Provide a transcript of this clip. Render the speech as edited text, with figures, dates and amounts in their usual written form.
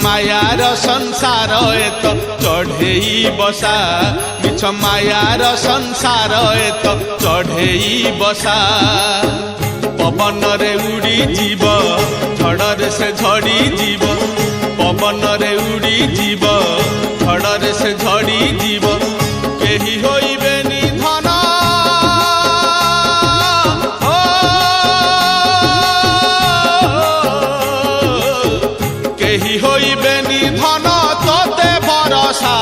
मायार संसार ए तो चढ़ेई बसा मिछ मायार संसार ए तो चढ़ेई बसा पवन रे उड़ी जीव झड़े से झड़ी जीव पवन रे उड़ी जीव झड़े से झड़ी जीव केही होइबेनी धन केही होइबेनी धन तोते भरसा